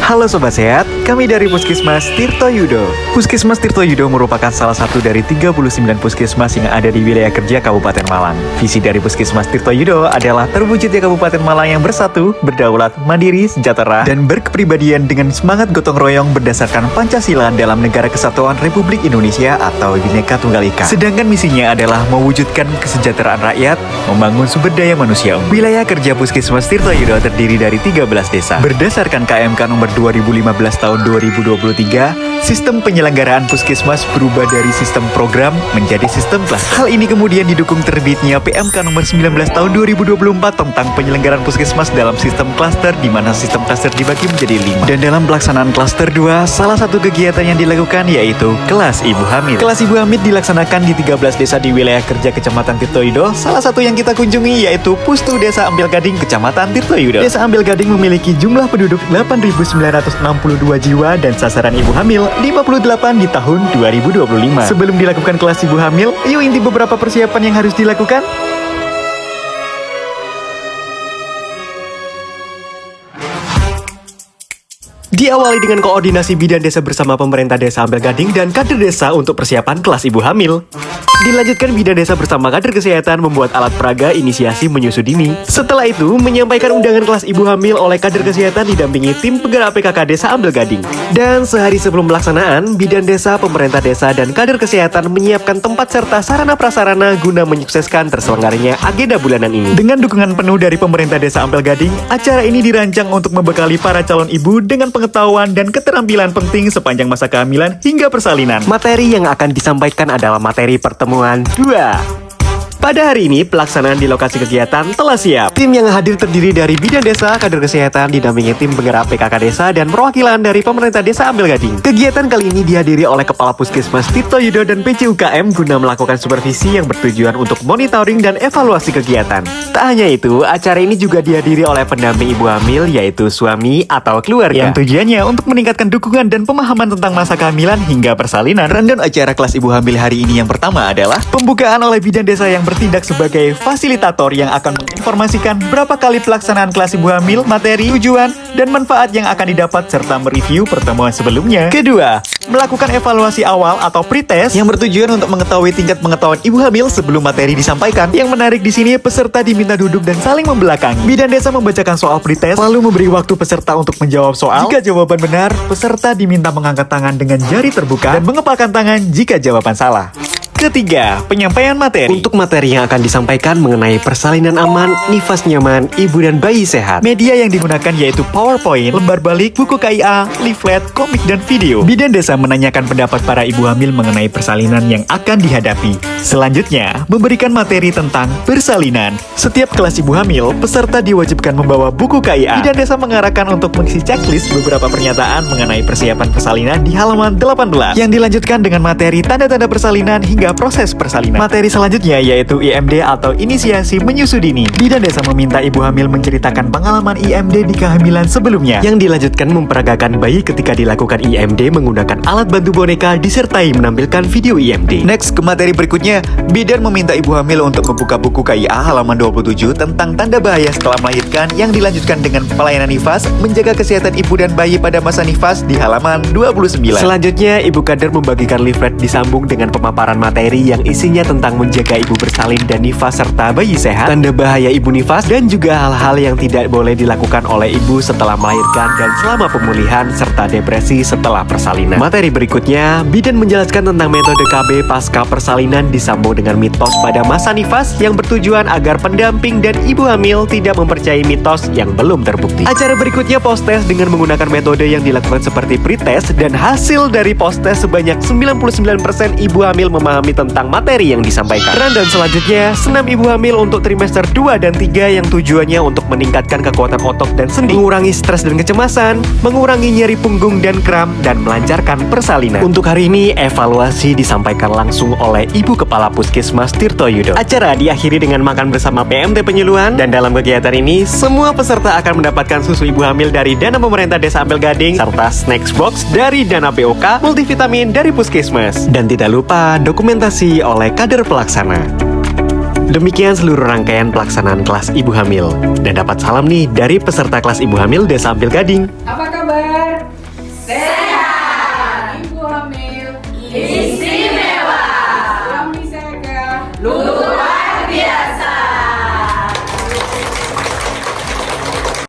Halo Sobat Sehat, kami dari Puskesmas Tirto Yudo. Puskesmas Tirto Yudo merupakan salah satu dari 39 puskesmas yang ada di wilayah kerja Kabupaten Malang. Visi dari Puskesmas Tirto Yudo adalah terwujudnya Kabupaten Malang yang bersatu, berdaulat, mandiri, sejahtera, dan berkepribadian dengan semangat gotong royong berdasarkan Pancasila dalam Negara Kesatuan Republik Indonesia atau Bhinneka Tunggal Ika. Sedangkan misinya adalah mewujudkan kesejahteraan rakyat, membangun sumber daya manusia. Wilayah kerja Puskesmas Tirto Yudo terdiri dari 13 desa. Berdasarkan KMK nomor 2015 tahun 2023, sistem penyelenggaraan puskesmas berubah dari sistem program menjadi sistem klaster. Hal ini kemudian didukung terbitnya PMK nomor 19 tahun 2024 tentang penyelenggaraan puskesmas dalam sistem klaster, di mana sistem klaster dibagi menjadi 5. Dan dalam pelaksanaan klaster 2, salah satu kegiatan yang dilakukan yaitu kelas ibu hamil. Kelas ibu hamil dilaksanakan di 13 desa di wilayah kerja Kecamatan Tirto Yudo. Salah satu yang kita kunjungi yaitu Pustu Desa Ampel Gading, Kecamatan Tirto Yudo. Desa Ampel Gading memiliki jumlah penduduk 8.962 jiwa dan sasaran ibu hamil 58 di tahun 2025. Sebelum dilakukan kelas ibu hamil, yuk inti beberapa persiapan yang harus dilakukan. Diawali dengan koordinasi bidan desa bersama pemerintah desa Ampel Gading dan kader desa untuk persiapan kelas ibu hamil. Dilanjutkan bidan desa bersama kader kesehatan membuat alat peraga inisiasi menyusui dini. Setelah itu, menyampaikan undangan kelas ibu hamil oleh kader kesehatan didampingi tim penggerak PKK desa Ampel Gading. Dan sehari sebelum pelaksanaan, bidan desa, pemerintah desa, dan kader kesehatan menyiapkan tempat serta sarana prasarana guna menyukseskan terselenggaranya agenda bulanan ini. Dengan dukungan penuh dari pemerintah desa Ampel Gading, acara ini dirancang untuk membekali para calon ibu dengan pengetahuan dan keterampilan penting sepanjang masa kehamilan hingga persalinan. Materi yang akan disampaikan adalah materi pertemuan 2. Pada hari ini, pelaksanaan di lokasi kegiatan telah siap. Tim yang hadir terdiri dari bidan desa, kader kesehatan, didampingi tim penggerak PKK desa, dan perwakilan dari pemerintah desa Ampel Gading. Kegiatan kali ini dihadiri oleh Kepala Puskesmas Tirto Yudo dan PCUKM guna melakukan supervisi yang bertujuan untuk monitoring dan evaluasi kegiatan. Tak hanya itu, acara ini juga dihadiri oleh pendamping ibu hamil, yaitu suami atau keluarga. Yang tujuannya untuk meningkatkan dukungan dan pemahaman tentang masa kehamilan hingga persalinan. Rundown acara kelas ibu hamil hari ini yang pertama adalah pembukaan oleh bidan desa yang bertindak sebagai fasilitator yang akan menginformasikan berapa kali pelaksanaan kelas ibu hamil, materi, tujuan, dan manfaat yang akan didapat serta mereview pertemuan sebelumnya. Kedua, melakukan evaluasi awal atau pretest yang bertujuan untuk mengetahui tingkat pengetahuan ibu hamil sebelum materi disampaikan. Yang menarik di sini, peserta diminta duduk dan saling membelakangi. Bidan desa membacakan soal pretest, lalu memberi waktu peserta untuk menjawab soal. Jika jawaban benar, peserta diminta mengangkat tangan dengan jari terbuka dan mengepalkan tangan jika jawaban salah. Ketiga, penyampaian materi. Untuk materi yang akan disampaikan mengenai persalinan aman, nifas nyaman, ibu dan bayi sehat. Media yang digunakan yaitu PowerPoint, lembar balik, buku KIA, leaflet, komik, dan video. Bidan desa menanyakan pendapat para ibu hamil mengenai persalinan yang akan dihadapi. Selanjutnya, memberikan materi tentang persalinan. Setiap kelas ibu hamil, peserta diwajibkan membawa buku KIA. Bidan desa mengarahkan untuk mengisi checklist beberapa pernyataan mengenai persiapan persalinan di halaman 18. Yang dilanjutkan dengan materi tanda-tanda persalinan hingga proses persalinan. Materi selanjutnya yaitu IMD atau inisiasi menyusui dini. Bidan desa meminta ibu hamil menceritakan pengalaman IMD di kehamilan sebelumnya. Yang dilanjutkan memperagakan bayi ketika dilakukan IMD menggunakan alat bantu boneka disertai menampilkan video IMD. Next, ke materi berikutnya, bidan meminta ibu hamil untuk membuka buku KIA halaman 27 tentang tanda bahaya setelah melahirkan, yang dilanjutkan dengan pelayanan nifas, menjaga kesehatan ibu dan bayi pada masa nifas di halaman 29. Selanjutnya, ibu kader membagikan leaflet disambung dengan pemaparan materi yang isinya tentang menjaga ibu bersalin dan nifas serta bayi sehat, tanda bahaya ibu nifas, dan juga hal-hal yang tidak boleh dilakukan oleh ibu setelah melahirkan dan selama pemulihan serta depresi setelah persalinan. Materi berikutnya, bidan menjelaskan tentang metode KB pasca persalinan disambung dengan mitos pada masa nifas yang bertujuan agar pendamping dan ibu hamil tidak mempercayai mitos yang belum terbukti. Acara berikutnya post-test dengan menggunakan metode yang dilakukan seperti pretest, dan hasil dari post-test sebanyak 99% ibu hamil memahami tentang materi yang disampaikan. Dan selanjutnya, senam ibu hamil untuk trimester 2 dan 3 yang tujuannya untuk meningkatkan kekuatan otot dan sendi, mengurangi stres dan kecemasan, mengurangi nyeri punggung dan kram, dan melancarkan persalinan. Untuk hari ini, evaluasi disampaikan langsung oleh Ibu Kepala Puskesmas Tirto Yudo. Acara diakhiri dengan makan bersama PMT penyuluhan, dan dalam kegiatan ini, semua peserta akan mendapatkan susu ibu hamil dari dana pemerintah desa Ampel Gading, serta snacks box dari dana POK, multivitamin dari Puskesmas. Dan tidak lupa, dokumentasi oleh kader pelaksana. Demikian seluruh rangkaian pelaksanaan kelas ibu hamil. Dan dapat salam nih dari peserta kelas ibu hamil desa Ampel Gading. Apa kabar? Set.